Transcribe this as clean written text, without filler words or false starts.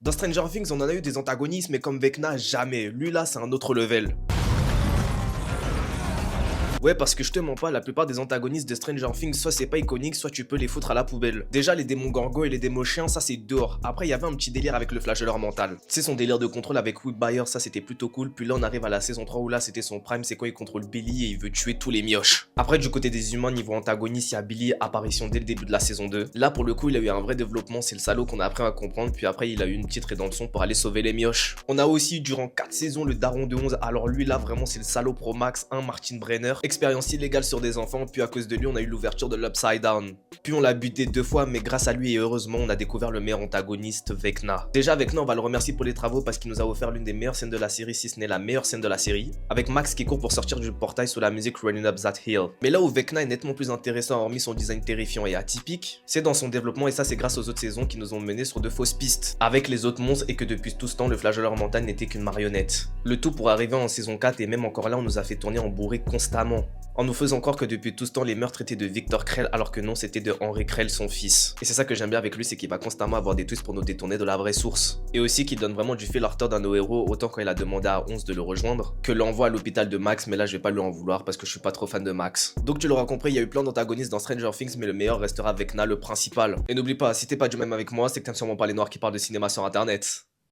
Dans Stranger Things, on en a eu des antagonistes, mais comme Vecna, jamais. Lui là, c'est un autre level. Ouais, parce que je te mens pas, la plupart des antagonistes de Stranger Things, soit c'est pas iconique, soit tu peux les foutre à la poubelle. Déjà, les démons gorgo et les démons chiens, ça c'est dehors. Après, il y avait un petit délire avec le flagelleur mental. C'est son délire de contrôle avec Woodbuyer, ça c'était plutôt cool. Puis là, on arrive à la saison 3 où là, c'était son prime, c'est quand il contrôle Billy et il veut tuer tous les mioches. Après, du côté des humains, niveau antagoniste, il y a Billy, apparition dès le début de la saison 2. Là, pour le coup, il a eu un vrai développement, c'est le salaud qu'on a appris à comprendre. Puis après, il a eu une petite rédemption pour aller sauver les mioches. On a aussi, durant 4 saisons, le daron de 11. Alors lui, là, vraiment, c'est le salaud pro max, un Martin Brenner. Expérience illégale sur des enfants, puis à cause de lui on a eu l'ouverture de l'Upside Down. Puis on l'a buté 2 fois, mais grâce à lui et heureusement on a découvert le meilleur antagoniste, Vecna. Déjà Vecna, on va le remercier pour les travaux parce qu'il nous a offert l'une des meilleures scènes de la série, si ce n'est la meilleure scène de la série, avec Max qui court pour sortir du portail sous la musique Running Up That Hill. Mais là où Vecna est nettement plus intéressant, hormis son design terrifiant et atypique, c'est dans son développement, et ça c'est grâce aux autres saisons qui nous ont menés sur de fausses pistes avec les autres monstres, et que depuis tout ce temps le flagelleur mental n'était qu'une marionnette. Le tout pour arriver en saison 4, et même encore là on nous a fait tourner en bourré constamment, en nous faisant croire que depuis tout ce temps les meurtres étaient de Victor Krell alors que non, c'était de Henry Krell, son fils. Et c'est ça que j'aime bien avec lui, c'est qu'il va constamment avoir des twists pour nous détourner de la vraie source. Et aussi qu'il donne vraiment du fil à retordre à nos héros, autant quand il a demandé à 11 de le rejoindre, que l'envoi à l'hôpital de Max, mais là je vais pas lui en vouloir parce que je suis pas trop fan de Max. Donc tu l'auras compris, il y a eu plein d'antagonistes dans Stranger Things, mais le meilleur restera Vecna, le principal. Et n'oublie pas, si t'es pas du même avec moi, c'est que t'aimes sûrement pas les noirs qui parlent de cinéma sur internet.